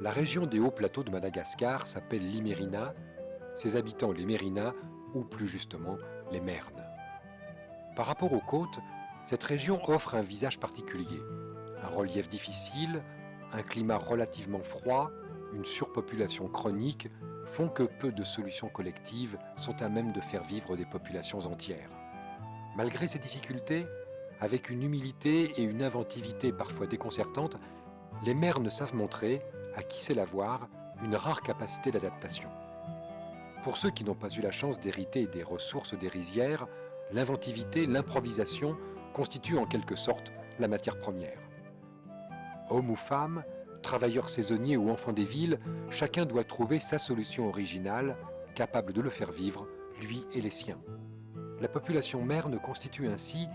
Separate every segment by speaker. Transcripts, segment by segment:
Speaker 1: La région des hauts plateaux de Madagascar s'appelle l'Imerina, ses habitants les Mérinas, ou plus justement les Mernes. Par rapport aux côtes, cette région offre un visage particulier. Un relief difficile, un climat relativement froid, une surpopulation chronique font que peu de solutions collectives sont à même de faire vivre des populations entières. Malgré ces difficultés, avec une humilité et une inventivité parfois déconcertantes, les Mernes savent montrer, à qui sait la voir, une rare capacité d'adaptation. Pour ceux qui n'ont pas eu la chance d'hériter des ressources des rizières, l'inventivité, l'improvisation constituent en quelque sorte la matière première. Hommes ou femmes, travailleurs saisonniers ou enfants des villes, chacun doit trouver sa solution originale, capable de le faire vivre, lui et les siens. La population merne constitue ainsi,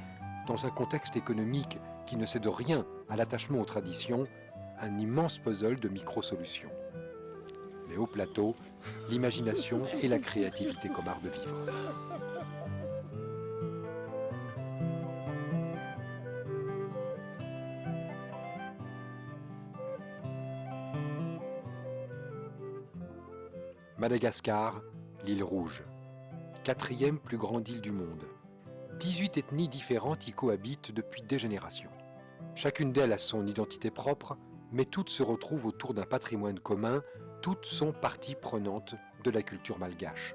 Speaker 1: dans un contexte économique qui ne cède rien à l'attachement aux traditions, un immense puzzle de micro-solutions. Les hauts plateaux, l'imagination et la créativité comme art de vivre. Madagascar, l'île Rouge. 4e plus grande île du monde. 18 ethnies différentes y cohabitent depuis des générations. Chacune d'elles a son identité propre, mais toutes se retrouvent autour d'un patrimoine commun, toutes sont partie prenante de la culture malgache.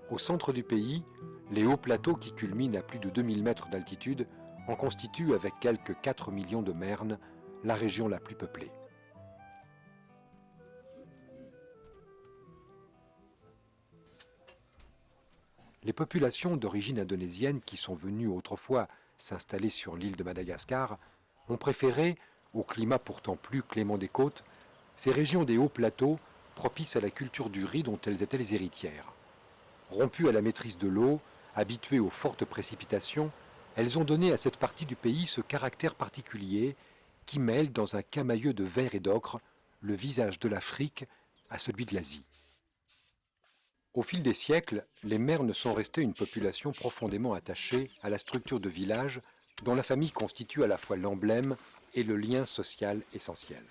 Speaker 1: Au centre du pays, les hauts plateaux qui culminent à plus de 2000 mètres d'altitude en constituent, avec quelques 4 millions de Mernes, la région la plus peuplée. Les populations d'origine indonésienne qui sont venues autrefois s'installer sur l'île de Madagascar ont préféré, au climat pourtant plus clément des côtes, ces régions des hauts plateaux propices à la culture du riz dont elles étaient les héritières. Rompues à la maîtrise de l'eau, habituées aux fortes précipitations, elles ont donné à cette partie du pays ce caractère particulier qui mêle dans un camailleux de verre et d'ocre le visage de l'Afrique à celui de l'Asie. Au fil des siècles, les Mernes sont restés une population profondément attachée à la structure de village dont la famille constitue à la fois l'emblème et le lien social essentiel.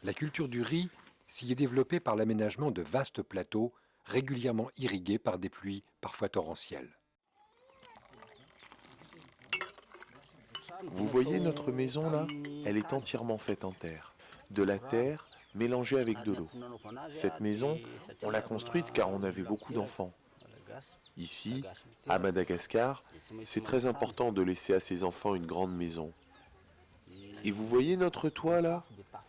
Speaker 1: La culture du riz s'y est développée par l'aménagement de vastes plateaux régulièrement irrigués par des pluies parfois torrentielles.
Speaker 2: Vous voyez notre maison là? Elle est entièrement faite en terre. De la terre mélangée avec de l'eau. Cette maison, on l'a construite car on avait beaucoup d'enfants. Ici, à Madagascar, c'est très important de laisser à ses enfants une grande maison. Et vous voyez notre toit là?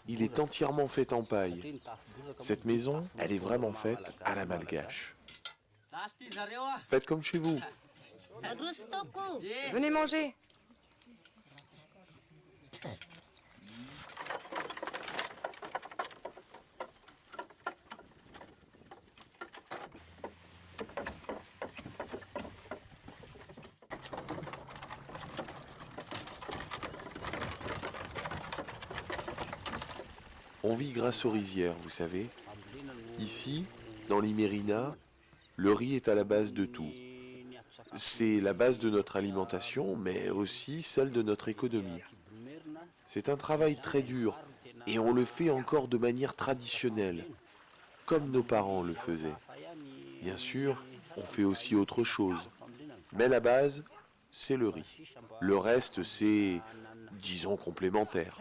Speaker 2: Il est entièrement fait en paille. Cette maison, elle est vraiment faite à la malgache. Faites comme chez vous.
Speaker 3: Venez manger.
Speaker 2: On vit grâce aux rizières, vous savez. Ici, dans l'Imerina, le riz est à la base de tout. C'est la base de notre alimentation, mais aussi celle de notre économie. C'est un travail très dur, et on le fait encore de manière traditionnelle, comme nos parents le faisaient. Bien sûr, on fait aussi autre chose, mais la base, c'est le riz. Le reste, c'est, disons, complémentaire.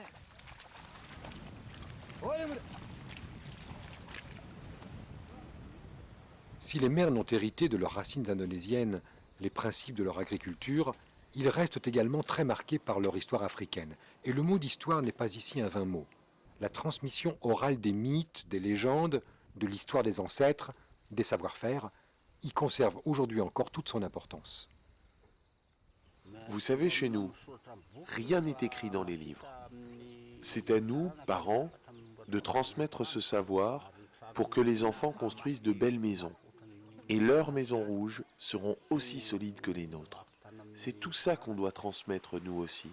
Speaker 1: Si les Mernes ont hérité de leurs racines indonésiennes les principes de leur agriculture, ils restent également très marqués par leur histoire africaine. Et le mot d'histoire n'est pas ici un vain mot. La transmission orale des mythes, des légendes, de l'histoire des ancêtres, des savoir-faire, y conserve aujourd'hui encore toute son importance.
Speaker 2: Vous savez, chez nous, rien n'est écrit dans les livres. C'est à nous, parents, de transmettre ce savoir pour que les enfants construisent de belles maisons. Et leurs maisons rouges seront aussi solides que les nôtres. C'est tout ça qu'on doit transmettre nous aussi.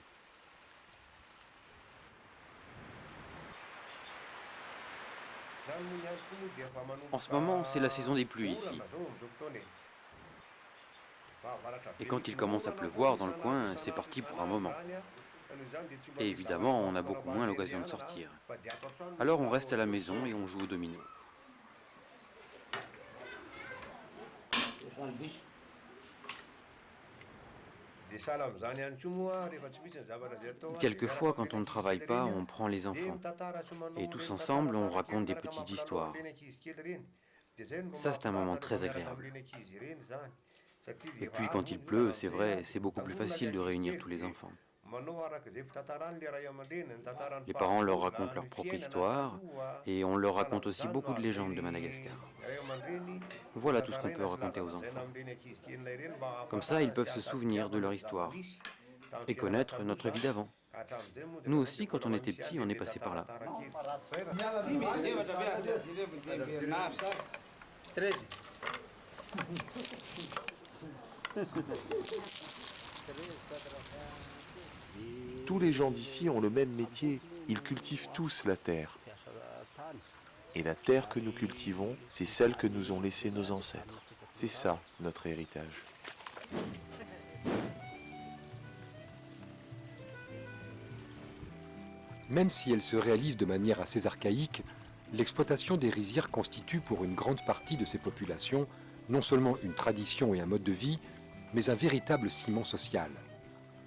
Speaker 4: En ce moment, c'est la saison des pluies ici. Et quand il commence à pleuvoir dans le coin, c'est parti pour un moment. Et évidemment, on a beaucoup moins l'occasion de sortir. Alors on reste à la maison et on joue au domino. Quelquefois, quand on ne travaille pas, on prend les enfants. Et tous ensemble, on raconte des petites histoires. Ça, c'est un moment très agréable. Et puis, quand il pleut, c'est vrai, c'est beaucoup plus facile de réunir tous les enfants. Les parents leur racontent leur propre histoire et on leur raconte aussi beaucoup de légendes de Madagascar. Voilà tout ce qu'on peut raconter aux enfants. Comme ça, ils peuvent se souvenir de leur histoire et connaître notre vie d'avant. Nous aussi, quand on était petits, on est passé par là.
Speaker 2: Tous les gens d'ici ont le même métier, ils cultivent tous la terre. Et la terre que nous cultivons, c'est celle que nous ont laissée nos ancêtres. C'est ça, notre héritage.
Speaker 1: Même si elle se réalise de manière assez archaïque, l'exploitation des rizières constitue pour une grande partie de ces populations non seulement une tradition et un mode de vie, mais un véritable ciment social.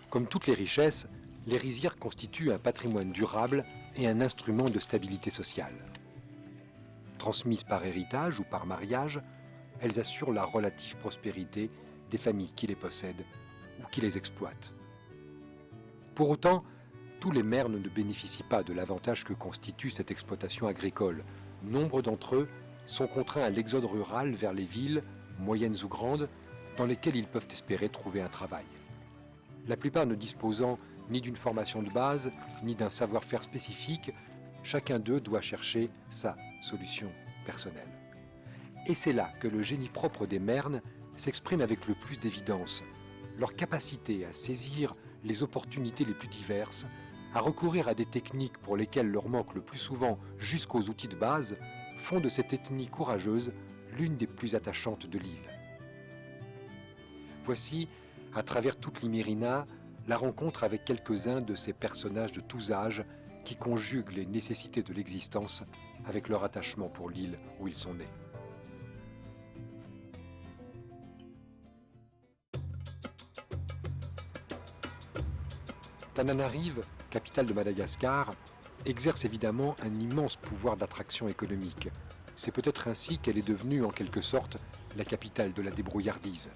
Speaker 1: Comme toutes les richesses, les rizières constituent un patrimoine durable et un instrument de stabilité sociale. Transmises par héritage ou par mariage, elles assurent la relative prospérité des familles qui les possèdent ou qui les exploitent. Pour autant, tous les mernes ne bénéficient pas de l'avantage que constitue cette exploitation agricole. Nombre d'entre eux sont contraints à l'exode rural vers les villes, moyennes ou grandes, dans lesquelles ils peuvent espérer trouver un travail. La plupart ne disposant ni d'une formation de base, ni d'un savoir-faire spécifique, chacun d'eux doit chercher sa solution personnelle. Et c'est là que le génie propre des mernes s'exprime avec le plus d'évidence. Leur capacité à saisir les opportunités les plus diverses, à recourir à des techniques pour lesquelles leur manque le plus souvent jusqu'aux outils de base, font de cette ethnie courageuse l'une des plus attachantes de l'île. Voici, à travers toute l'Imérina, la rencontre avec quelques-uns de ces personnages de tous âges qui conjuguent les nécessités de l'existence avec leur attachement pour l'île où ils sont nés. Tananarive, capitale de Madagascar, exerce évidemment un immense pouvoir d'attraction économique. C'est peut-être ainsi qu'elle est devenue en quelque sorte la capitale de la débrouillardise.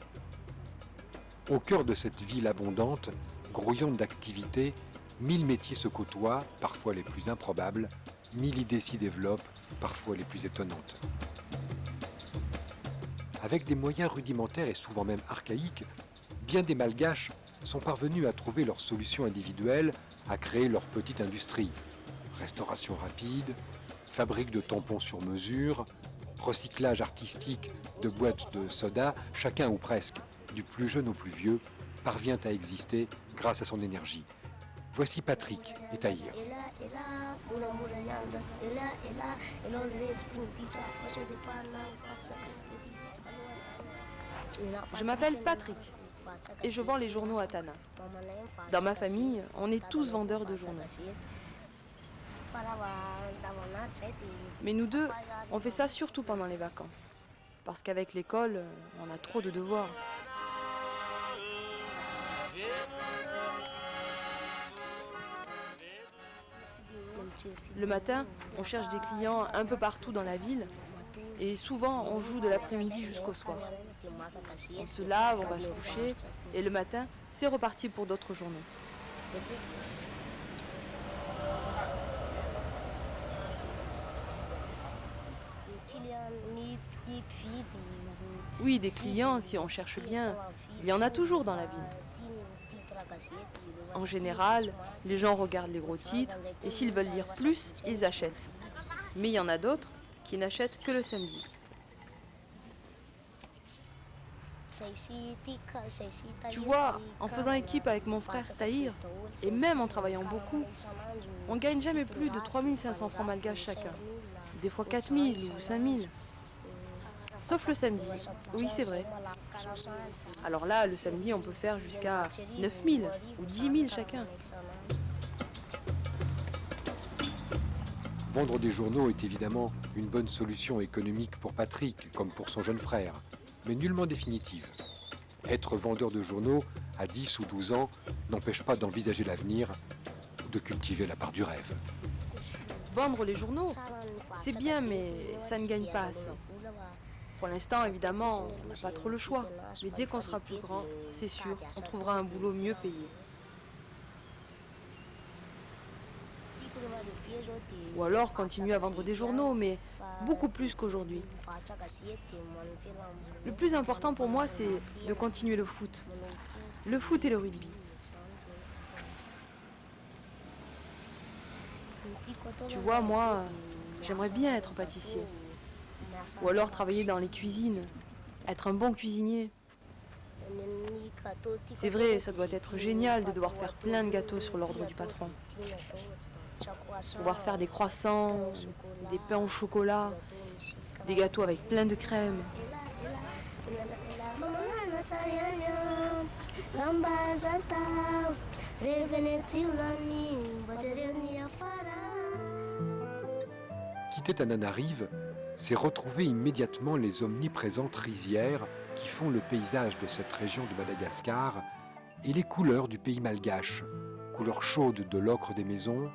Speaker 1: Au cœur de cette ville abondante, grouillante d'activités, 1000 métiers se côtoient, parfois les plus improbables, 1000 idées s'y développent, parfois les plus étonnantes. Avec des moyens rudimentaires et souvent même archaïques, bien des Malgaches sont parvenus à trouver leurs solutions individuelles, à créer leur petite industrie. Restauration rapide, fabrique de tampons sur mesure, recyclage artistique de boîtes de soda, chacun ou presque, du plus jeune au plus vieux, parvient à exister grâce à son énergie. Voici Patrick et Tahir.
Speaker 3: Je m'appelle Patrick et je vends les journaux à Tana. Dans ma famille, on est tous vendeurs de journaux. Mais nous deux, on fait ça surtout pendant les vacances. Parce qu'avec l'école, on a trop de devoirs. Le matin, on cherche des clients un peu partout dans la ville. Et souvent, on joue de l'après-midi jusqu'au soir. On se lave, on va se coucher. Et le matin, c'est reparti pour d'autres journaux. Oui, des clients, si on cherche bien, il y en a toujours dans la ville. En général, les gens regardent les gros titres et s'ils veulent lire plus, ils achètent. Mais il y en a d'autres qui n'achètent que le samedi. Tu vois, en faisant équipe avec mon frère Tahir, et même en travaillant beaucoup, on gagne jamais plus de 3500 francs malgaches chacun. Des fois 4000 ou 5000. Sauf le samedi. Oui, c'est vrai. Alors là, le samedi, on peut faire jusqu'à 9000 ou 10 000 chacun.
Speaker 1: Vendre des journaux est évidemment une bonne solution économique pour Patrick, comme pour son jeune frère, mais nullement définitive. Être vendeur de journaux à 10 ou 12 ans n'empêche pas d'envisager l'avenir ou de cultiver la part du rêve.
Speaker 3: Vendre les journaux, c'est bien, mais ça ne gagne pas assez. Pour l'instant, évidemment, on n'a pas trop le choix. Mais dès qu'on sera plus grand, c'est sûr, on trouvera un boulot mieux payé. Ou alors continuer à vendre des journaux, mais beaucoup plus qu'aujourd'hui. Le plus important pour moi, c'est de continuer le foot. Le foot et le rugby. Tu vois, moi, j'aimerais bien être pâtissier. Ou alors travailler dans les cuisines, être un bon cuisinier. C'est vrai, ça doit être génial de devoir faire plein de gâteaux sur l'ordre du patron. Pouvoir faire des croissants, des pains au chocolat, des gâteaux avec plein de crème.
Speaker 1: Quitter Tananarive, c'est retrouver immédiatement les omniprésentes rizières qui font le paysage de cette région de Madagascar et les couleurs du pays malgache, couleurs chaudes de l'ocre des maisons,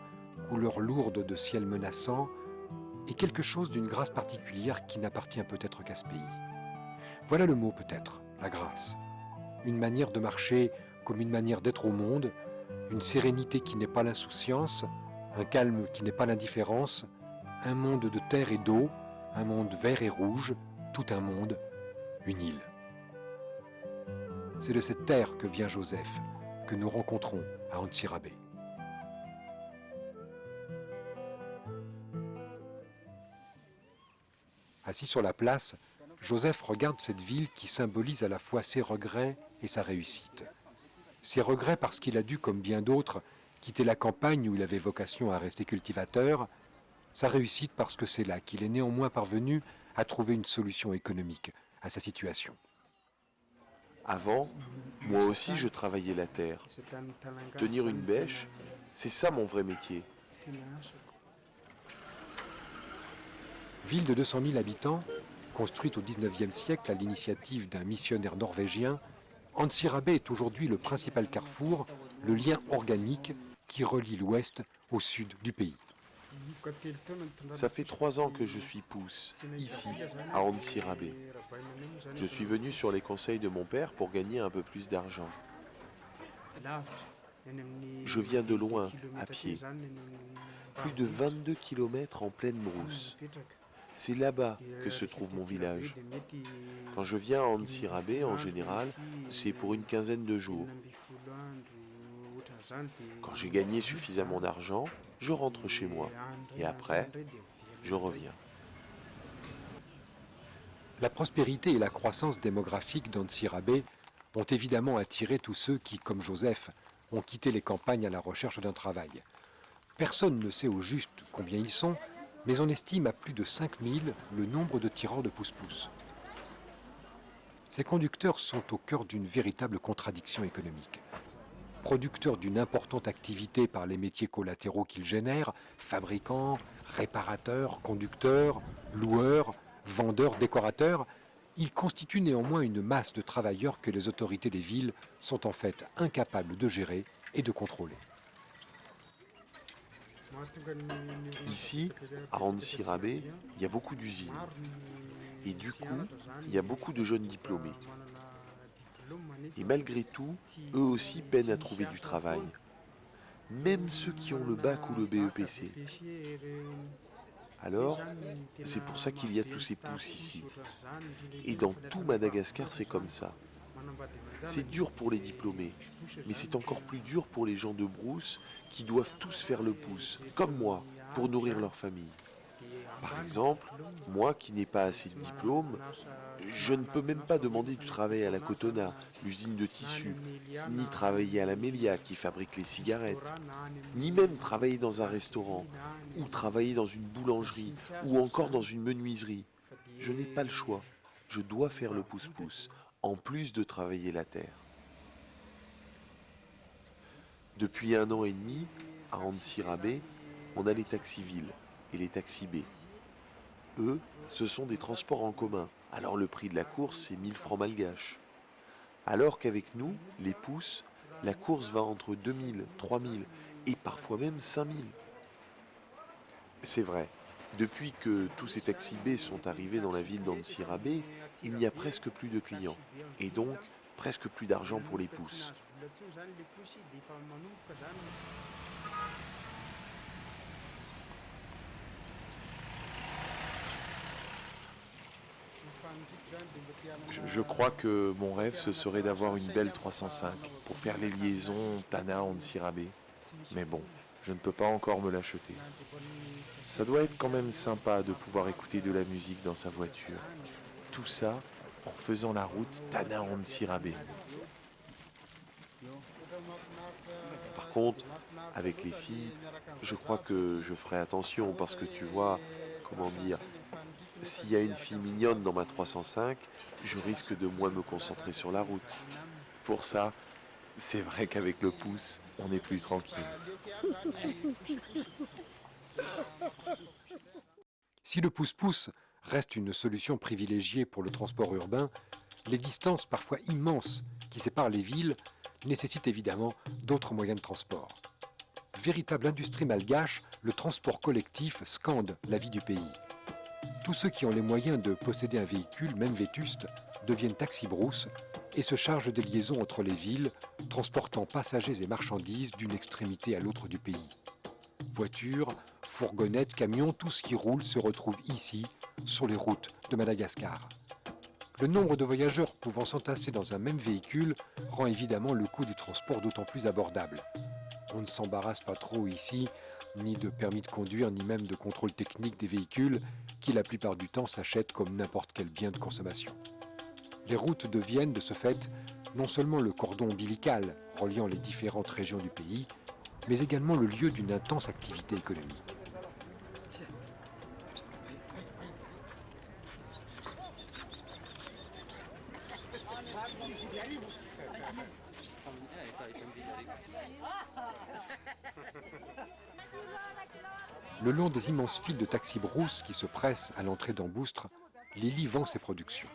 Speaker 1: couleurs lourdes de ciel menaçant et quelque chose d'une grâce particulière qui n'appartient peut-être qu'à ce pays. Voilà le mot peut-être, la grâce. Une manière de marcher comme une manière d'être au monde, une sérénité qui n'est pas l'insouciance, un calme qui n'est pas l'indifférence, un monde de terre et d'eau, un monde vert et rouge, tout un monde, une île. C'est de cette terre que vient Joseph, que nous rencontrons à Antsirabe. Assis sur la place, Joseph regarde cette ville qui symbolise à la fois ses regrets et sa réussite. Ses regrets parce qu'il a dû, comme bien d'autres, quitter la campagne où il avait vocation à rester cultivateur, sa réussite parce que c'est là qu'il est néanmoins parvenu à trouver une solution économique à sa situation.
Speaker 2: Avant, moi aussi je travaillais la terre. Tenir une bêche, c'est ça mon vrai métier.
Speaker 1: Ville de 200 000 habitants, construite au XIXe siècle à l'initiative d'un missionnaire norvégien, Antsirabe est aujourd'hui le principal carrefour, le lien organique qui relie l'ouest au sud du pays.
Speaker 2: Ça fait 3 ans que je suis pousse, ici, à Antsirabe. Je suis venu sur les conseils de mon père pour gagner un peu plus d'argent. Je viens de loin, à pied. Plus de 22 km en pleine brousse. C'est là-bas que se trouve mon village. Quand je viens à Antsirabe, en général, c'est pour une quinzaine de jours. Quand j'ai gagné suffisamment d'argent, je rentre chez moi. Et après, je reviens.
Speaker 1: La prospérité et la croissance démographique d'Antsirabe ont évidemment attiré tous ceux qui, comme Joseph, ont quitté les campagnes à la recherche d'un travail. Personne ne sait au juste combien ils sont, mais on estime à plus de 5000 le nombre de tireurs de pousse-pousse. Ces conducteurs sont au cœur d'une véritable contradiction économique. Producteurs d'une importante activité par les métiers collatéraux qu'ils génèrent, fabricants, réparateurs, conducteurs, loueurs, vendeurs, décorateurs, ils constituent néanmoins une masse de travailleurs que les autorités des villes sont en fait incapables de gérer et de contrôler.
Speaker 2: Ici, à Antsirabe, il y a beaucoup d'usines. Et du coup, il y a beaucoup de jeunes diplômés. Et malgré tout, eux aussi peinent à trouver du travail. Même ceux qui ont le bac ou le BEPC. Alors, c'est pour ça qu'il y a tous ces pousses ici. Et dans tout Madagascar, c'est comme ça. C'est dur pour les diplômés, mais c'est encore plus dur pour les gens de brousse qui doivent tous faire le pouce, comme moi, pour nourrir leur famille. Par exemple, moi qui n'ai pas assez de diplôme, je ne peux même pas demander du travail à la Cotona, l'usine de tissus, ni travailler à la Melia qui fabrique les cigarettes, ni même travailler dans un restaurant, ou travailler dans une boulangerie, ou encore dans une menuiserie. Je n'ai pas le choix, je dois faire le pouce-pouce, en plus de travailler la terre. Depuis 1 an et demi, à Antsirabe, on a l'état civil. et les taxis B. Eux, ce sont des transports en commun, alors le prix de la course, c'est 1000 francs malgaches. Alors qu'avec nous, les pousses, la course va entre 2000, 3000 et parfois même 5000. C'est vrai, depuis que tous ces taxis B sont arrivés dans la ville d'Antsirabe, il n'y a presque plus de clients, et donc presque plus d'argent pour les pousses. Je crois que mon rêve, ce serait d'avoir une belle 305 pour faire les liaisons Tana-Antsirabe. Mais bon, je ne peux pas encore me l'acheter. Ça doit être quand même sympa de pouvoir écouter de la musique dans sa voiture. Tout ça en faisant la route Tana-Antsirabe. Par contre, avec les filles, je crois que je ferai attention parce que tu vois, comment dire, s'il y a une fille mignonne dans ma 305, je risque de moins me concentrer sur la route. Pour ça, c'est vrai qu'avec le pouce, on est plus tranquille.
Speaker 1: Si le pouce-pouce reste une solution privilégiée pour le transport urbain, les distances parfois immenses qui séparent les villes nécessitent évidemment d'autres moyens de transport. Véritable industrie malgache, le transport collectif scande la vie du pays. Tous ceux qui ont les moyens de posséder un véhicule, même vétuste, deviennent taxi-brousse et se chargent des liaisons entre les villes, transportant passagers et marchandises d'une extrémité à l'autre du pays. Voitures, fourgonnettes, camions, tout ce qui roule se retrouve ici, sur les routes de Madagascar. Le nombre de voyageurs pouvant s'entasser dans un même véhicule rend évidemment le coût du transport d'autant plus abordable. On ne s'embarrasse pas trop ici, ni de permis de conduire, ni même de contrôle technique des véhicules, qui la plupart du temps s'achètent comme n'importe quel bien de consommation. Les routes deviennent, de ce fait, non seulement le cordon ombilical reliant les différentes régions du pays, mais également le lieu d'une intense activité économique. Le long des immenses files de taxis-brousses qui se pressent à l'entrée d'Amboustre, Lily vend ses productions.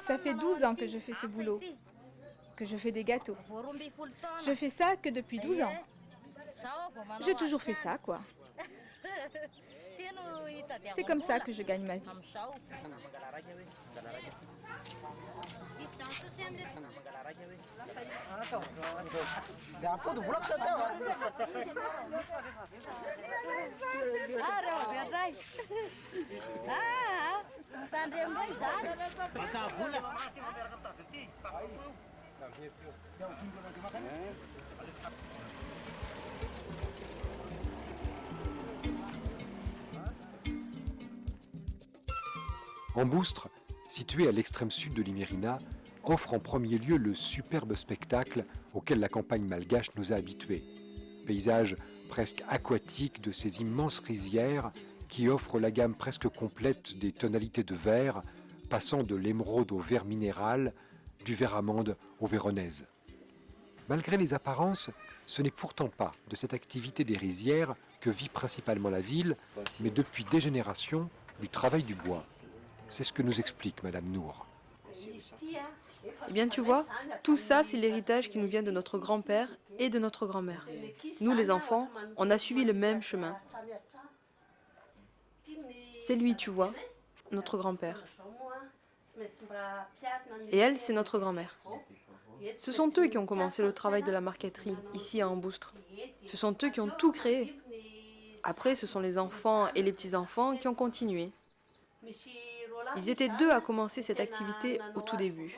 Speaker 5: Ça fait 12 ans que je fais ce boulot, que je fais des gâteaux. Je fais ça que depuis 12 ans. J'ai toujours fait ça, quoi. C'est comme ça que je gagne ma vie.
Speaker 1: Amboustre, situé à l'extrême sud de l'Imerina, offre en premier lieu le superbe spectacle auquel la campagne malgache nous a habitués. Paysage presque aquatique de ces immenses rizières qui offrent la gamme presque complète des tonalités de vert, passant de l'émeraude au vert minéral, du vert amande au véronèse. Malgré les apparences, ce n'est pourtant pas de cette activité des rizières que vit principalement la ville, mais depuis des générations, du travail du bois. C'est ce que nous explique Madame Nour.
Speaker 3: Eh bien, tu vois, tout ça, c'est l'héritage qui nous vient de notre grand-père et de notre grand-mère. Nous, les enfants, on a suivi le même chemin. C'est lui, tu vois, notre grand-père. Et elle, c'est notre grand-mère. Ce sont eux qui ont commencé le travail de la marqueterie, ici à Amboustre. Ce sont eux qui ont tout créé. Après, ce sont les enfants et les petits-enfants qui ont continué. Ils étaient deux à commencer cette activité au tout début.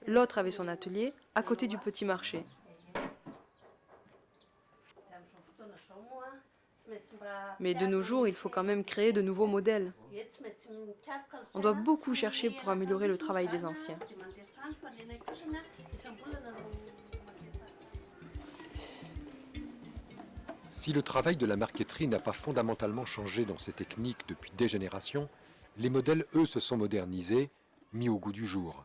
Speaker 3: L'autre avait son atelier à côté du petit marché. Mais de nos jours, il faut quand même créer de nouveaux modèles. On doit beaucoup chercher pour améliorer le travail des anciens.
Speaker 1: Si le travail de la marqueterie n'a pas fondamentalement changé dans ses techniques depuis des générations, les modèles, eux, se sont modernisés, mis au goût du jour.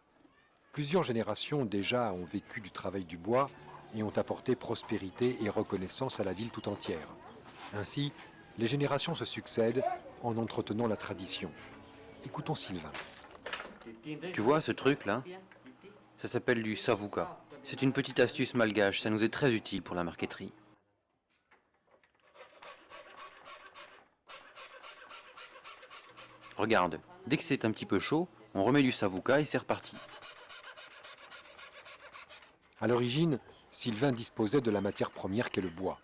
Speaker 1: Plusieurs générations déjà ont vécu du travail du bois et ont apporté prospérité et reconnaissance à la ville tout entière. Ainsi, les générations se succèdent en entretenant la tradition. Écoutons Sylvain.
Speaker 4: Tu vois ce truc-là? Ça s'appelle du savouka. C'est une petite astuce malgache, ça nous est très utile pour la marqueterie. Regarde, dès que c'est un petit peu chaud, on remet du savouka et c'est reparti.
Speaker 1: À l'origine, Sylvain disposait de la matière première qu'est le bois.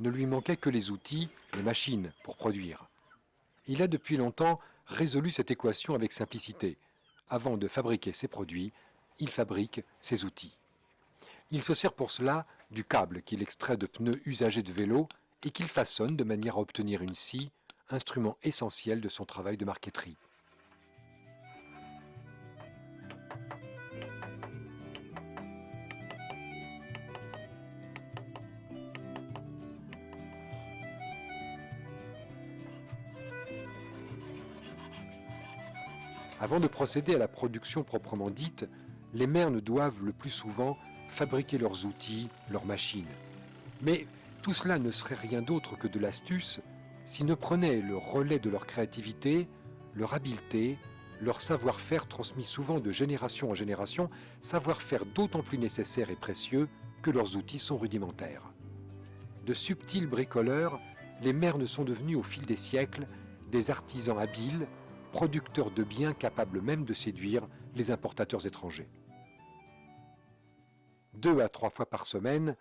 Speaker 1: Ne lui manquait que les outils, les machines pour produire. Il a depuis longtemps résolu cette équation avec simplicité. Avant de fabriquer ses produits, il fabrique ses outils. Il se sert pour cela du câble qu'il extrait de pneus usagés de vélo et qu'il façonne de manière à obtenir une scie, instrument essentiel de son travail de marqueterie. Avant de procéder à la production proprement dite, les mernes doivent le plus souvent fabriquer leurs outils, leurs machines. Mais tout cela ne serait rien d'autre que de l'astuce s'ils ne prenaient le relais de leur créativité, leur habileté, leur savoir-faire transmis souvent de génération en génération, savoir-faire d'autant plus nécessaire et précieux que leurs outils sont rudimentaires. De subtils bricoleurs, les mernes sont devenus au fil des siècles des artisans habiles, producteurs de biens capables même de séduire les importateurs étrangers. 2 à 3 fois par semaine,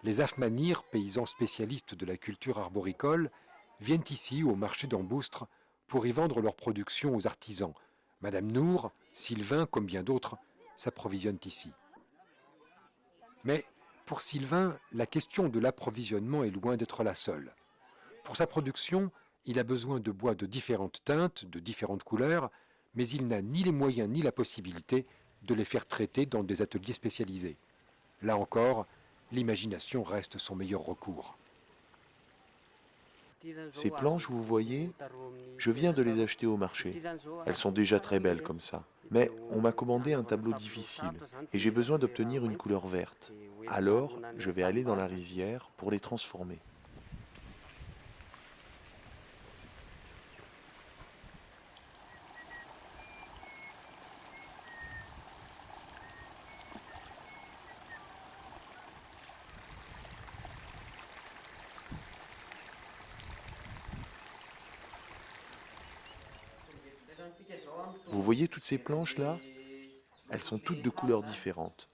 Speaker 1: les Afmanirs, paysans spécialistes de la culture arboricole, viennent ici au marché d'Amboustre pour y vendre leur production aux artisans. Madame Nour, Sylvain, comme bien d'autres, s'approvisionnent ici. Mais pour Sylvain, la question de l'approvisionnement est loin d'être la seule. Pour sa production, il a besoin de bois de différentes teintes, de différentes couleurs, mais il n'a ni les moyens ni la possibilité de les faire traiter dans des ateliers spécialisés. Là encore, l'imagination reste son meilleur recours.
Speaker 2: Ces planches, vous voyez, je viens de les acheter au marché. Elles sont déjà très belles comme ça. Mais on m'a commandé un tableau difficile et j'ai besoin d'obtenir une couleur verte. Alors, je vais aller dans la rizière pour les transformer. Vous voyez toutes ces planches-là? Elles sont toutes de couleurs différentes.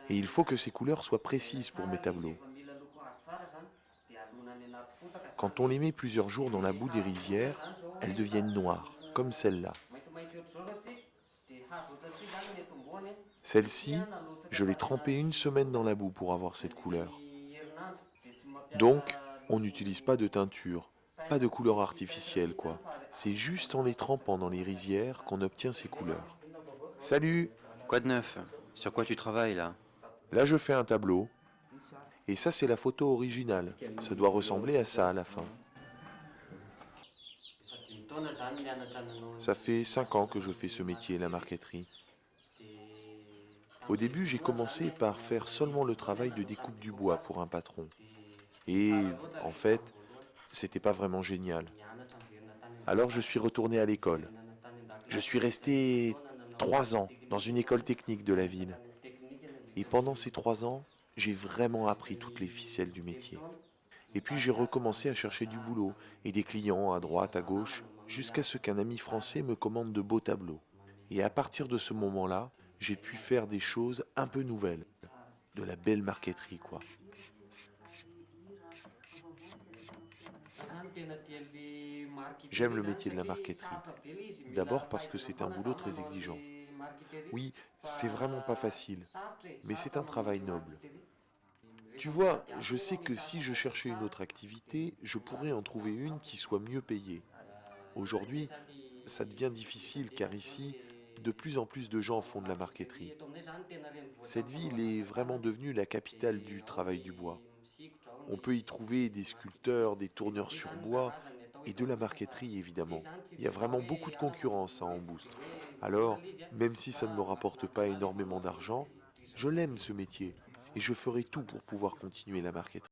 Speaker 2: Et il faut que ces couleurs soient précises pour mes tableaux. Quand on les met plusieurs jours dans la boue des rizières, elles deviennent noires, comme celle-là. Celle-ci, je l'ai trempée 1 semaine dans la boue pour avoir cette couleur. Donc, on n'utilise pas de teinture, pas de couleur artificielle, quoi. C'est juste en les trempant dans les rizières qu'on obtient ces couleurs. Salut!
Speaker 4: Quoi de neuf? Sur quoi tu travailles là?
Speaker 2: Là, je fais un tableau. Et ça, c'est la photo originale. Ça doit ressembler à ça à la fin. Ça fait 5 ans que je fais ce métier, la marqueterie. Au début, j'ai commencé par faire seulement le travail de découpe du bois pour un patron. Et en fait, c'était pas vraiment génial. Alors je suis retourné à l'école. Je suis resté 3 ans dans une école technique de la ville. Et pendant ces 3 ans, j'ai vraiment appris toutes les ficelles du métier. Et puis j'ai recommencé à chercher du boulot et des clients à droite, à gauche, jusqu'à ce qu'un ami français me commande de beaux tableaux. Et à partir de ce moment-là, j'ai pu faire des choses un peu nouvelles. De la belle marqueterie, quoi. J'aime le métier de la marqueterie. D'abord parce que c'est un boulot très exigeant. Oui, c'est vraiment pas facile, mais c'est un travail noble. Tu vois, je sais que si je cherchais une autre activité, je pourrais en trouver une qui soit mieux payée. Aujourd'hui, ça devient difficile car ici, de plus en plus de gens font de la marqueterie. Cette ville est vraiment devenue la capitale du travail du bois. On peut y trouver des sculpteurs, des tourneurs sur bois et de la marqueterie évidemment. Il y a vraiment beaucoup de concurrence à Amboustre. Alors, même si ça ne me rapporte pas énormément d'argent, je l'aime ce métier et je ferai tout pour pouvoir continuer la marqueterie.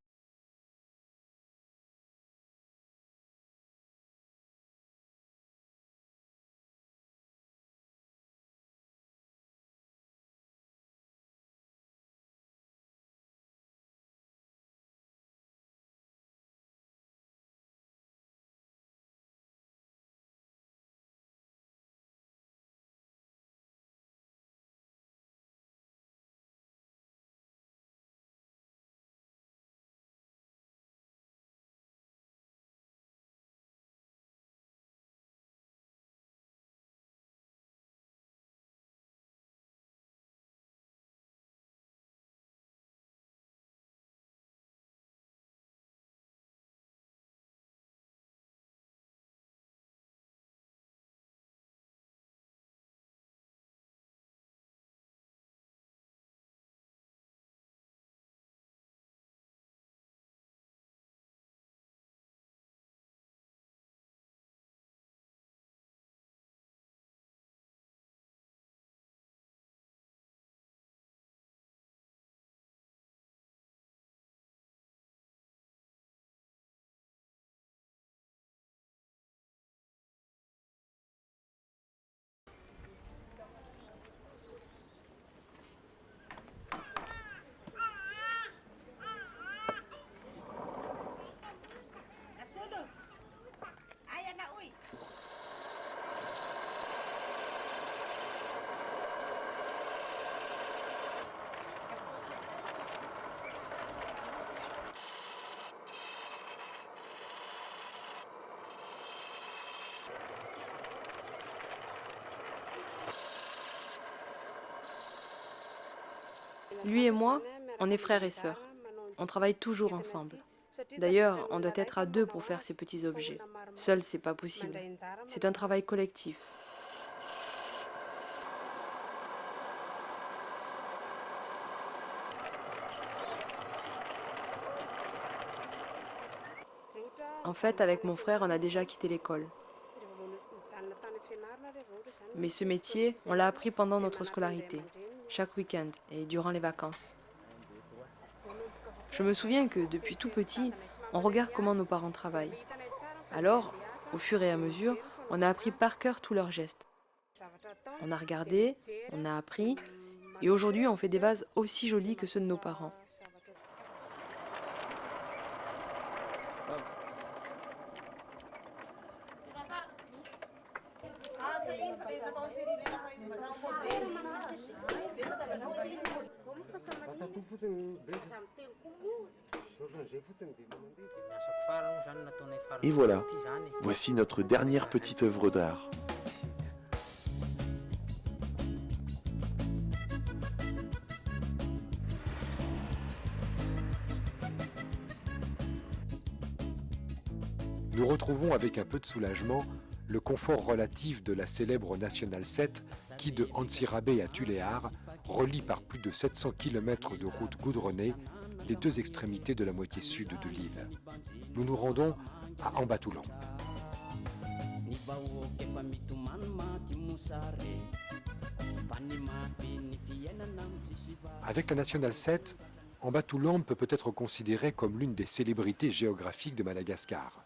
Speaker 3: Lui et moi, on est frères et sœurs. On travaille toujours ensemble. D'ailleurs, on doit être à deux pour faire ces petits objets. Seul, c'est pas possible. C'est un travail collectif. En fait, avec mon frère, on a déjà quitté l'école. Mais ce métier, on l'a appris pendant notre scolarité, chaque week-end et durant les vacances. Je me souviens que depuis tout petit, on regarde comment nos parents travaillent. Alors, au fur et à mesure, on a appris par cœur tous leurs gestes. On a regardé, on a appris, et aujourd'hui on fait des vases aussi jolis que ceux de nos parents.
Speaker 2: Et voilà, voici notre dernière petite œuvre d'art.
Speaker 1: Nous retrouvons avec un peu de soulagement le confort relatif de la célèbre Nationale 7 qui, de Antsirabe à Tuléar, relie par plus de 700 km de route goudronnée les deux extrémités de la moitié sud de l'île. Nous nous rendons à Ambatoulan. Avec la Nationale 7, Ambatoulan peut être considéré comme l'une des célébrités géographiques de Madagascar.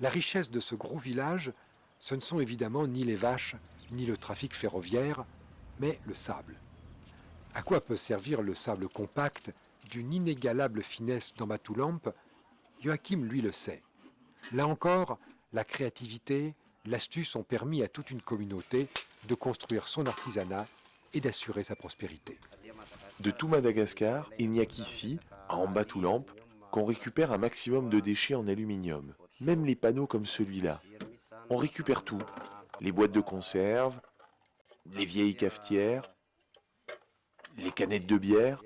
Speaker 1: La richesse de ce gros village, ce ne sont évidemment ni les vaches, ni le trafic ferroviaire, mais le sable. À quoi peut servir le sable compact d'une inégalable finesse d'Ambatoulan? Joachim, lui, le sait. Là encore, la créativité, l'astuce ont permis à toute une communauté de construire son artisanat et d'assurer sa prospérité.
Speaker 2: De tout Madagascar, il n'y a qu'ici, à Ambatoulan, qu'on récupère un maximum de déchets en aluminium. Même les panneaux comme celui-là. On récupère tout. Les boîtes de conserve, les vieilles cafetières, les canettes de bière.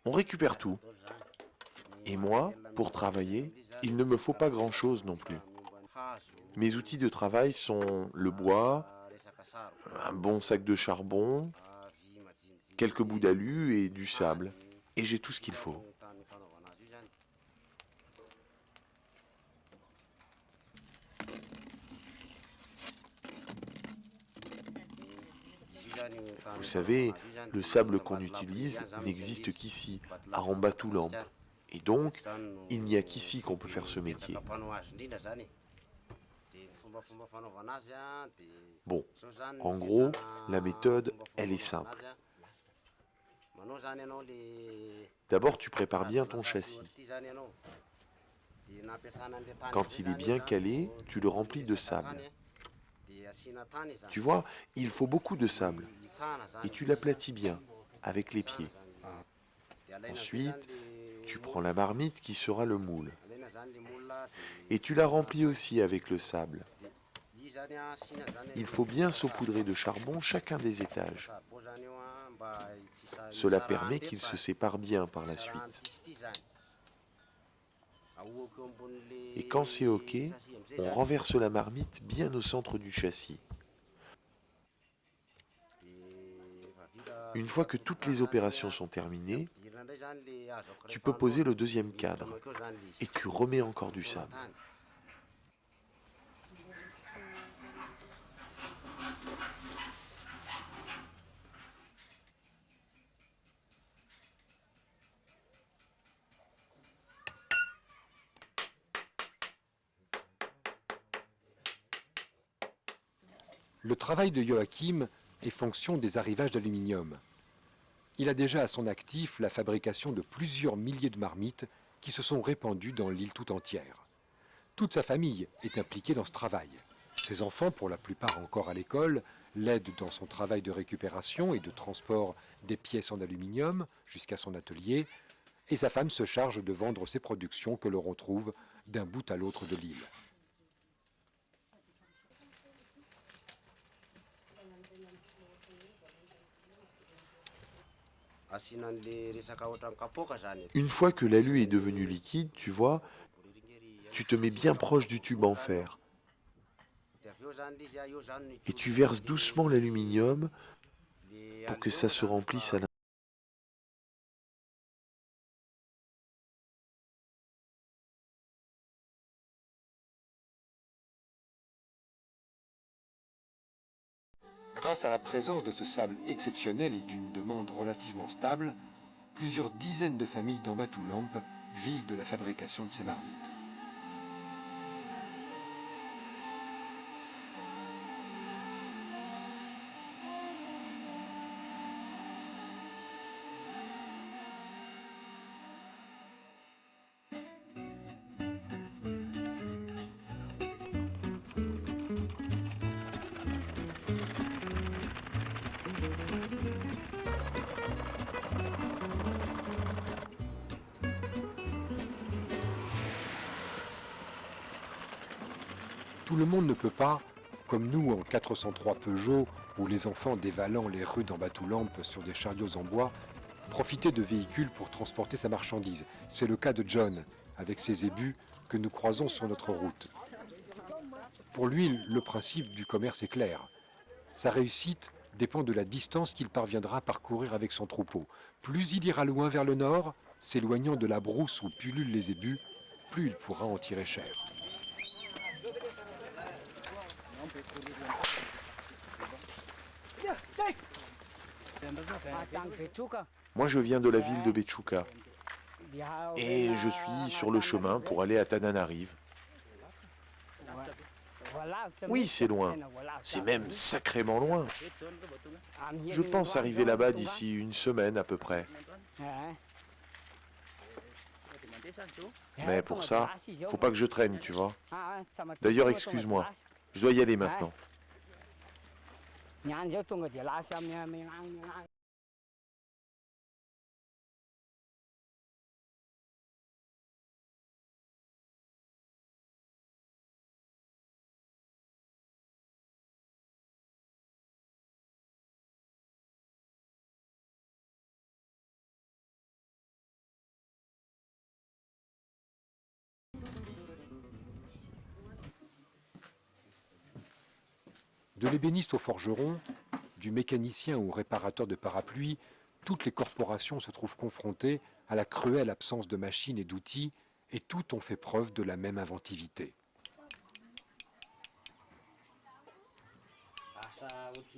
Speaker 2: On récupère tout. Et moi, pour travailler, il ne me faut pas grand-chose non plus. Mes outils de travail sont le bois, un bon sac de charbon, quelques bouts d'alu et du sable. Et j'ai tout ce qu'il faut. Vous savez, le sable qu'on utilise n'existe qu'ici, à Ambatoulamp. Et donc, il n'y a qu'ici qu'on peut faire ce métier. Bon, en gros, la méthode, elle est simple. D'abord, tu prépares bien ton châssis. Quand il est bien calé, tu le remplis de sable. Tu vois, il faut beaucoup de sable. Et tu l'aplatis bien, avec les pieds. Ensuite, tu prends la marmite qui sera le moule. Et tu la remplis aussi avec le sable. Il faut bien saupoudrer de charbon chacun des étages. Cela permet qu'ils se séparent bien par la suite. Et quand c'est OK, on renverse la marmite bien au centre du châssis. Une fois que toutes les opérations sont terminées, tu peux poser le deuxième cadre et tu remets encore du sable.
Speaker 1: Le travail de Joachim est fonction des arrivages d'aluminium. Il a déjà à son actif la fabrication de plusieurs milliers de marmites qui se sont répandues dans l'île tout entière. Toute sa famille est impliquée dans ce travail. Ses enfants, pour la plupart encore à l'école, l'aident dans son travail de récupération et de transport des pièces en aluminium jusqu'à son atelier, et sa femme se charge de vendre ses productions que l'on retrouve d'un bout à l'autre de l'île.
Speaker 2: Une fois que l'alu est devenu liquide, tu vois, tu te mets bien proche du tube en fer. Et tu verses doucement l'aluminium pour que ça se remplisse à l'intérieur.
Speaker 1: Grâce à la présence de ce sable exceptionnel et d'une demande relativement stable, plusieurs dizaines de familles d'Ambatoulamp vivent de la fabrication de ces marmites. Tout le monde ne peut pas, comme nous en 403 Peugeot, où les enfants dévalant les rues d'Ambatoulamp sur des chariots en bois, profiter de véhicules pour transporter sa marchandise. C'est le cas de John, avec ses ébus que nous croisons sur notre route. Pour lui, le principe du commerce est clair. Sa réussite dépend de la distance qu'il parviendra à parcourir avec son troupeau. Plus il ira loin vers le nord, s'éloignant de la brousse où pullulent les ébus, plus il pourra en tirer cher.
Speaker 2: Moi, je viens de la ville de Betchouka et je suis sur le chemin pour aller à Tananarive. Oui, c'est loin. C'est même sacrément loin. Je pense arriver là-bas d'ici une semaine à peu près. Mais pour ça, faut pas que je traîne, tu vois. D'ailleurs, excuse-moi, je dois y aller maintenant.
Speaker 1: De l'ébéniste au forgeron, du mécanicien au réparateur de parapluies, toutes les corporations se trouvent confrontées à la cruelle absence de machines et d'outils, et toutes ont fait preuve de la même inventivité.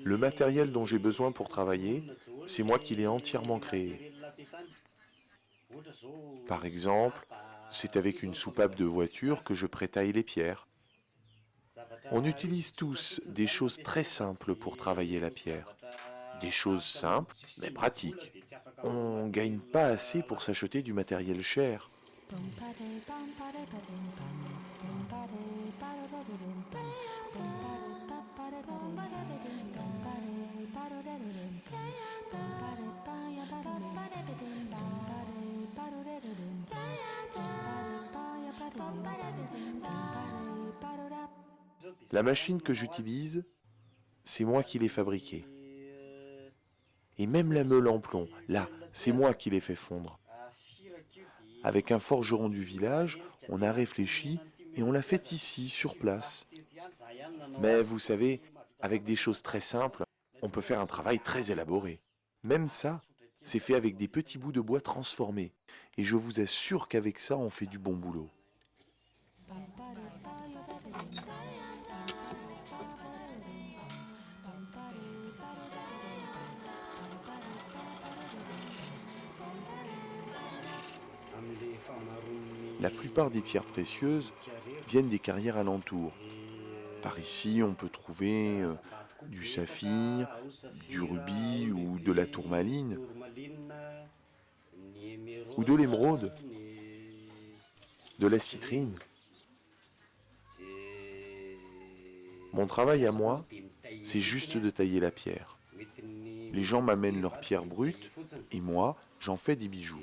Speaker 2: Le matériel dont j'ai besoin pour travailler, c'est moi qui l'ai entièrement créé. Par exemple, c'est avec une soupape de voiture que je prétaille les pierres. On utilise tous des choses très simples pour travailler la pierre. Des choses simples, mais pratiques. On ne gagne pas assez pour s'acheter du matériel cher. La machine que j'utilise, c'est moi qui l'ai fabriquée. Et même la meule en plomb, là, c'est moi qui l'ai fait fondre. Avec un forgeron du village, on a réfléchi et on l'a fait ici, sur place. Mais vous savez, avec des choses très simples, on peut faire un travail très élaboré. Même ça, c'est fait avec des petits bouts de bois transformés. Et je vous assure qu'avec ça, on fait du bon boulot. La plupart des pierres précieuses viennent des carrières alentours. Par ici, on peut trouver du saphir, du rubis ou de la tourmaline, ou de l'émeraude, de la citrine. Mon travail à moi, c'est juste de tailler la pierre. Les gens m'amènent leurs pierres brutes et moi, j'en fais des bijoux.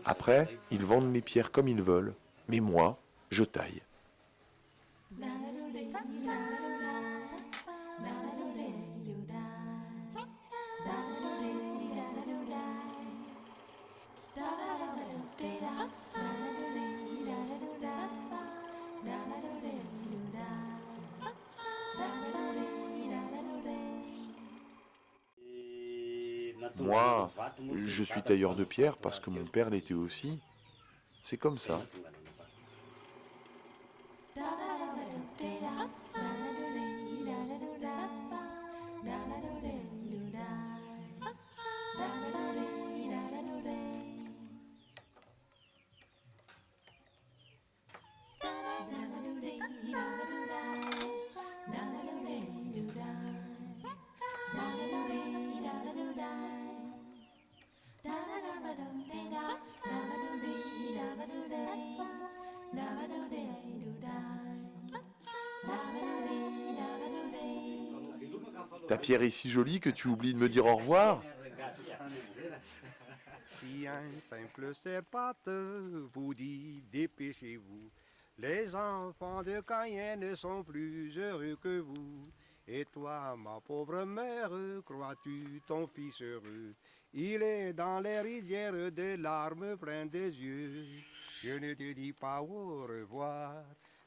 Speaker 2: Après, ils vendent mes pierres comme ils veulent, mais moi, je taille. Moi, je suis tailleur de pierre parce que mon père l'était aussi. C'est comme ça. Ta pierre est si jolie que tu oublies de me dire au revoir.
Speaker 6: Si un simple serpate vous dit dépêchez-vous, les enfants de Cayenne ne sont plus heureux que vous. Et toi, ma pauvre mère, crois-tu ton fils heureux? Il est dans les rizières des larmes pleines des yeux. Je ne te dis pas au revoir,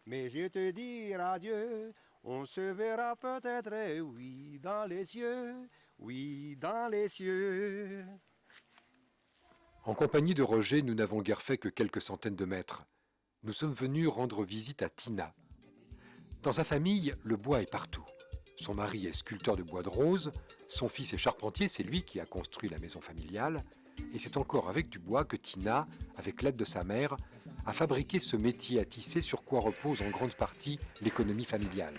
Speaker 6: mais je te dis adieu. On se verra peut-être, oui, dans les cieux, oui, dans les cieux.
Speaker 1: En compagnie de Roger, nous n'avons guère fait que quelques centaines de mètres. Nous sommes venus rendre visite à Tina. Dans sa famille, le bois est partout. Son mari est sculpteur de bois de rose, son fils est charpentier, c'est lui qui a construit la maison familiale, et c'est encore avec du bois que Tina, avec l'aide de sa mère, a fabriqué ce métier à tisser sur quoi repose en grande partie l'économie familiale.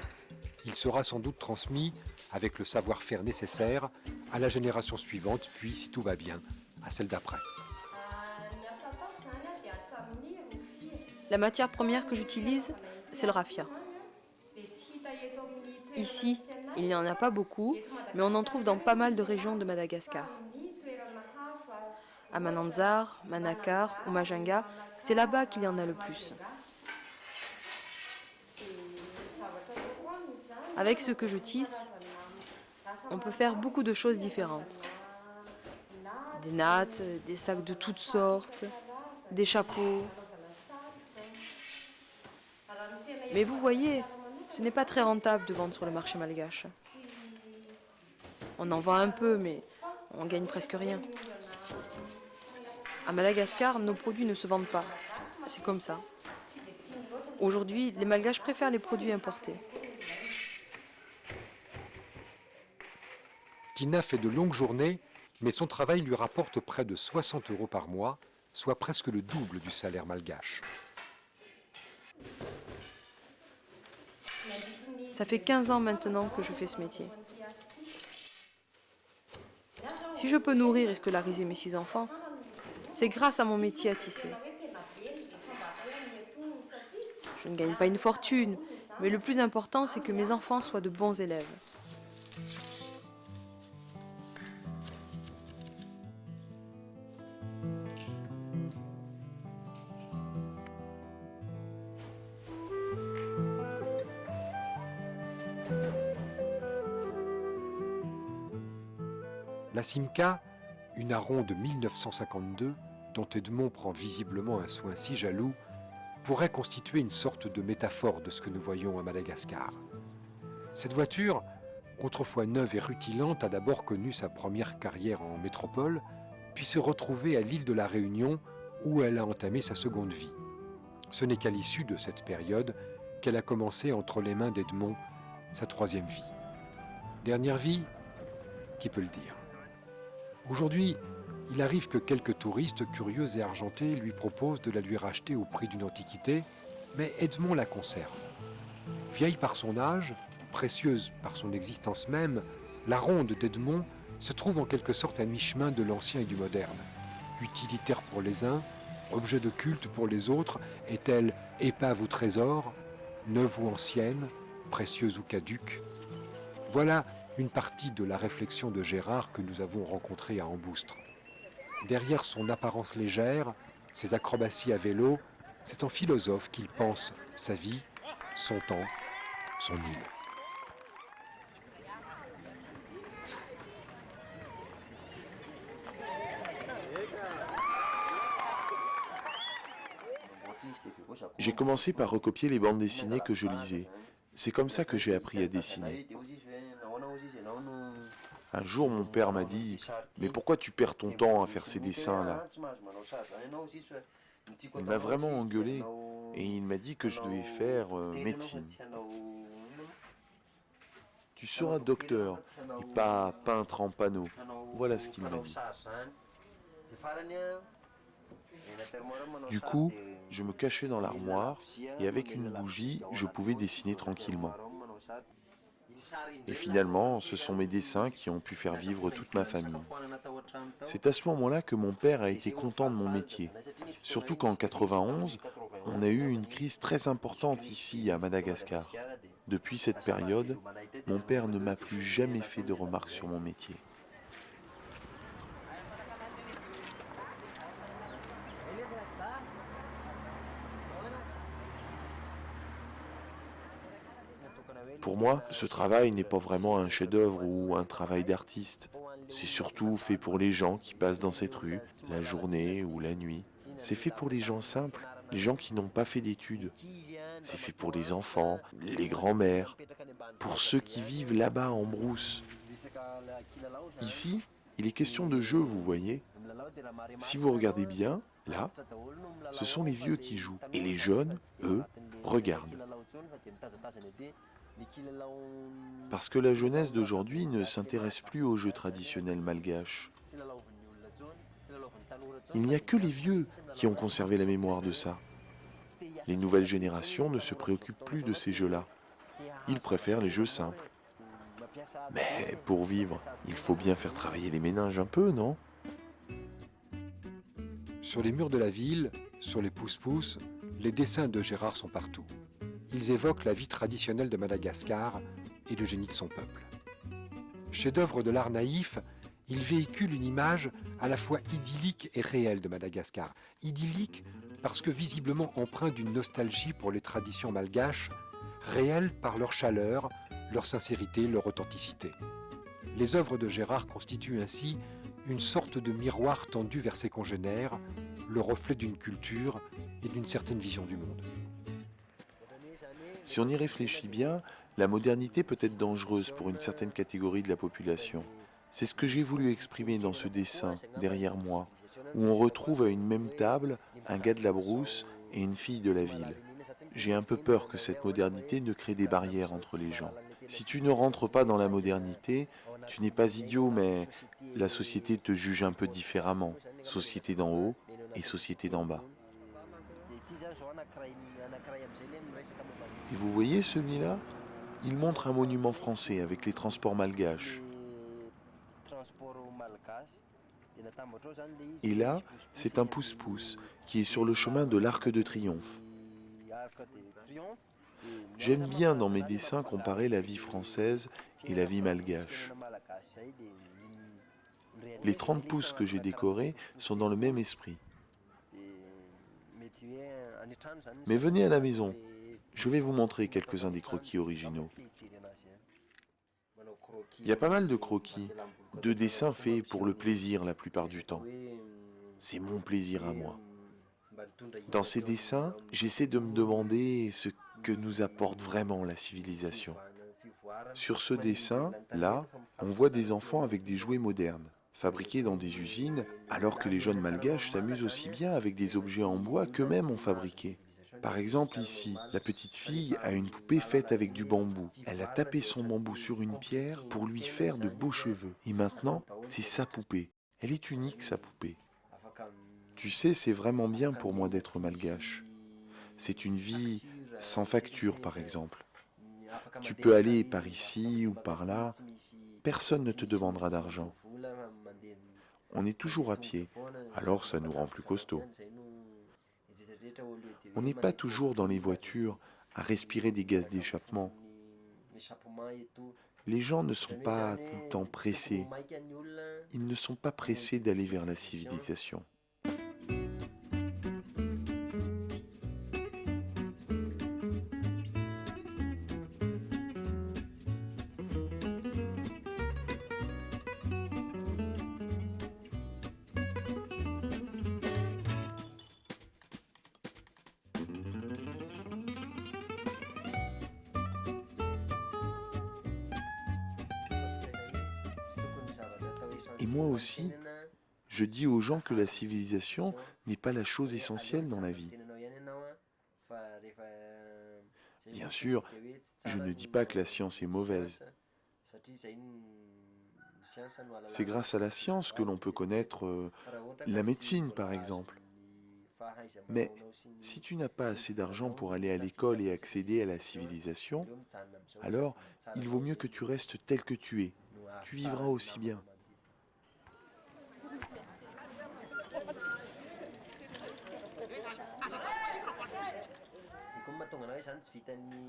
Speaker 1: Il sera sans doute transmis, avec le savoir-faire nécessaire, à la génération suivante, puis, si tout va bien, à celle d'après.
Speaker 3: La matière première que j'utilise, c'est le raffia. Ici, il n'y en a pas beaucoup, mais on en trouve dans pas mal de régions de Madagascar. À Mananzar, Manakar ou Majunga, c'est là-bas qu'il y en a le plus. Avec ce que je tisse, on peut faire beaucoup de choses différentes. Des nattes, des sacs de toutes sortes, des chapeaux. Mais vous voyez, ce n'est pas très rentable de vendre sur le marché malgache. On en vend un peu, mais on gagne presque rien. À Madagascar, nos produits ne se vendent pas. C'est comme ça. Aujourd'hui, les Malgaches préfèrent les produits importés.
Speaker 1: Tina fait de longues journées, mais son travail lui rapporte près de 60 € par mois, soit presque le double du salaire malgache.
Speaker 3: Ça fait 15 ans maintenant que je fais ce métier. Si je peux nourrir et scolariser mes 6 enfants, c'est grâce à mon métier à tisser. Je ne gagne pas une fortune, mais le plus important, c'est que mes enfants soient de bons élèves.
Speaker 1: La Simca, une aron de 1952, dont Edmond prend visiblement un soin si jaloux, pourrait constituer une sorte de métaphore de ce que nous voyons à Madagascar. Cette voiture, autrefois neuve et rutilante, a d'abord connu sa première carrière en métropole, puis se retrouver à l'île de la Réunion, où elle a entamé sa seconde vie. Ce n'est qu'à l'issue de cette période qu'elle a commencé entre les mains d'Edmond sa troisième vie. Dernière vie, qui peut le dire? Aujourd'hui, il arrive que quelques touristes curieux et argentés lui proposent de la lui racheter au prix d'une antiquité, mais Edmond la conserve. Vieille par son âge, précieuse par son existence même, la ronde d'Edmond se trouve en quelque sorte à mi-chemin de l'ancien et du moderne. Utilitaire pour les uns, objet de culte pour les autres, est-elle épave ou trésor, neuve ou ancienne, précieuse ou caduque? Voilà une partie de la réflexion de Gérard que nous avons rencontrée à Amboustre. Derrière son apparence légère, ses acrobaties à vélo, c'est en philosophe qu'il pense sa vie, son temps, son île.
Speaker 2: J'ai commencé par recopier les bandes dessinées que je lisais. C'est comme ça que j'ai appris à dessiner. Un jour, mon père m'a dit « Mais pourquoi tu perds ton temps à faire ces dessins-là » Il m'a vraiment engueulé et il m'a dit que je devais faire médecine. Tu seras docteur et pas peintre en panneau. Voilà ce qu'il m'a dit. Du coup, je me cachais dans l'armoire et avec une bougie, je pouvais dessiner tranquillement. Et finalement, ce sont mes dessins qui ont pu faire vivre toute ma famille. C'est à ce moment-là que mon père a été content de mon métier. Surtout qu'en 91, on a eu une crise très importante ici à Madagascar. Depuis cette période, mon père ne m'a plus jamais fait de remarques sur mon métier. Pour moi, ce travail n'est pas vraiment un chef-d'œuvre ou un travail d'artiste. C'est surtout fait pour les gens qui passent dans cette rue, la journée ou la nuit. C'est fait pour les gens simples, les gens qui n'ont pas fait d'études. C'est fait pour les enfants, les grands-mères, pour ceux qui vivent là-bas en brousse. Ici, il est question de jeu, vous voyez. Si vous regardez bien, là, ce sont les vieux qui jouent. Et les jeunes, eux, regardent. Parce que la jeunesse d'aujourd'hui ne s'intéresse plus aux jeux traditionnels malgaches. Il n'y a que les vieux qui ont conservé la mémoire de ça. Les nouvelles générations ne se préoccupent plus de ces jeux-là. Ils préfèrent les jeux simples. Mais pour vivre, il faut bien faire travailler les méninges un peu, non ?
Speaker 1: Sur les murs de la ville, sur les pousse-pousse, les dessins de Gérard sont partout. Ils évoquent la vie traditionnelle de Madagascar et le génie de son peuple. Chef-d'œuvre de l'art naïf, il véhicule une image à la fois idyllique et réelle de Madagascar. Idyllique parce que visiblement empreint d'une nostalgie pour les traditions malgaches, réelle par leur chaleur, leur sincérité, leur authenticité. Les œuvres de Gérard constituent ainsi une sorte de miroir tendu vers ses congénères, le reflet d'une culture et d'une certaine vision du monde.
Speaker 2: Si on y réfléchit bien, la modernité peut être dangereuse pour une certaine catégorie de la population. C'est ce que j'ai voulu exprimer dans ce dessin, derrière moi, où on retrouve à une même table un gars de la brousse et une fille de la ville. J'ai un peu peur que cette modernité ne crée des barrières entre les gens. Si tu ne rentres pas dans la modernité, Tu n'es pas idiot, mais la société te juge un peu différemment. Société d'en haut et société d'en bas. Et vous voyez celui-là? Il montre un monument français avec les transports malgaches. Et là, c'est un pouce-pouce qui est sur le chemin de l'Arc de Triomphe. J'aime bien dans mes dessins comparer la vie française et la vie malgache. Les 30 pouces que j'ai décorés sont dans le même esprit. Mais venez à la maison, je vais vous montrer quelques-uns des croquis originaux. Il y a pas mal de croquis, de dessins faits pour le plaisir la plupart du temps. C'est mon plaisir à moi. Dans ces dessins, j'essaie de me demander ce que nous apporte vraiment la civilisation. Sur ce dessin, là, on voit des enfants avec des jouets modernes, fabriqués dans des usines, alors que les jeunes malgaches s'amusent aussi bien avec des objets en bois qu'eux-mêmes ont fabriqués. Par exemple ici, la petite fille a une poupée faite avec du bambou. Elle a tapé son bambou sur une pierre pour lui faire de beaux cheveux. Et maintenant, c'est sa poupée. Elle est unique, sa poupée. Tu sais, c'est vraiment bien pour moi d'être malgache. C'est une vie sans facture, par exemple. Tu peux aller par ici ou par là. Personne ne te demandera d'argent. On est toujours à pied, alors ça nous rend plus costauds. On n'est pas toujours dans les voitures à respirer des gaz d'échappement. Les gens ne sont pas tout le temps pressés. Ils ne sont pas pressés d'aller vers la civilisation. Et moi aussi, je dis aux gens que la civilisation n'est pas la chose essentielle dans la vie. Bien sûr, je ne dis pas que la science est mauvaise. C'est grâce à la science que l'on peut connaître la médecine, par exemple. Mais si tu n'as pas assez d'argent pour aller à l'école et accéder à la civilisation, alors il vaut mieux que tu restes tel que tu es. Tu vivras aussi bien.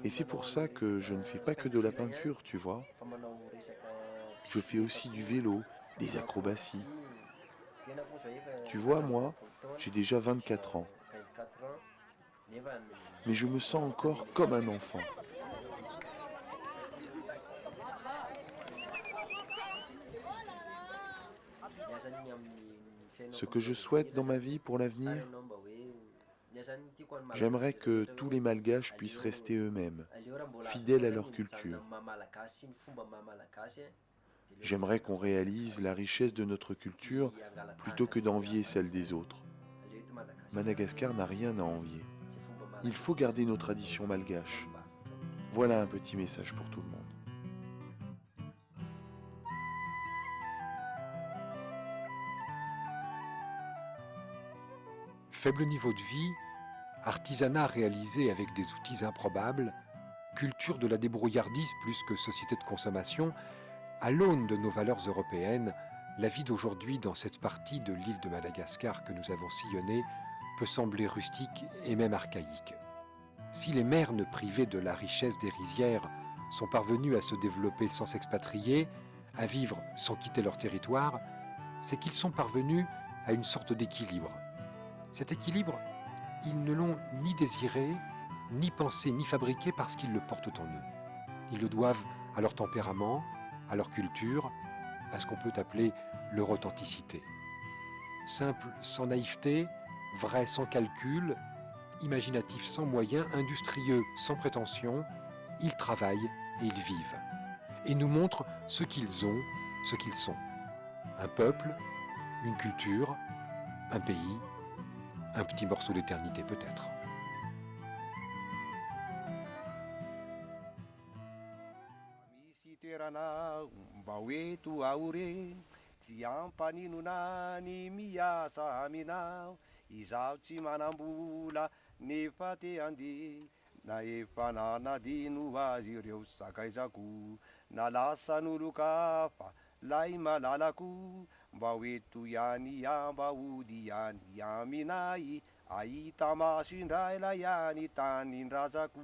Speaker 2: Et c'est pour ça que je ne fais pas que de la peinture, tu vois. Je fais aussi du vélo, des acrobaties. Tu vois, moi, j'ai déjà 24 ans. Mais je me sens encore comme un enfant. Ce que je souhaite dans ma vie pour l'avenir, j'aimerais que tous les Malgaches puissent rester eux-mêmes, fidèles à leur culture. J'aimerais qu'on réalise la richesse de notre culture plutôt que d'envier celle des autres. Madagascar n'a rien à envier. Il faut garder nos traditions malgaches. Voilà un petit message pour tout le monde.
Speaker 1: Faible niveau de vie, artisanat réalisé avec des outils improbables, culture de la débrouillardise plus que société de consommation, à l'aune de nos valeurs européennes, la vie d'aujourd'hui dans cette partie de l'île de Madagascar que nous avons sillonnée peut sembler rustique et même archaïque. Si les mernes privées de la richesse des rizières sont parvenus à se développer sans s'expatrier, à vivre sans quitter leur territoire, c'est qu'ils sont parvenus à une sorte d'équilibre. Cet équilibre, ils ne l'ont ni désiré, ni pensé, ni fabriqué parce qu'ils le portent en eux. Ils le doivent à leur tempérament, à leur culture, à ce qu'on peut appeler leur authenticité. Simple sans naïveté, vrai sans calcul, imaginatif sans moyens, industrieux sans prétention, ils travaillent et ils vivent. Et nous montrent ce qu'ils ont, ce qu'ils sont. Un peuple, une culture, un pays, un petit morceau d'éternité peut-être.
Speaker 6: mba hoeto aore tsy ampaninona ny miasa aminao izaho tsy manambola nefa te handeha na efa nanadino azy ireo sakaizako na lasa nolokafa lay malalako mba hoeto ihany mba ody ihany aminay ahita maso indray la ihany tanin-drazako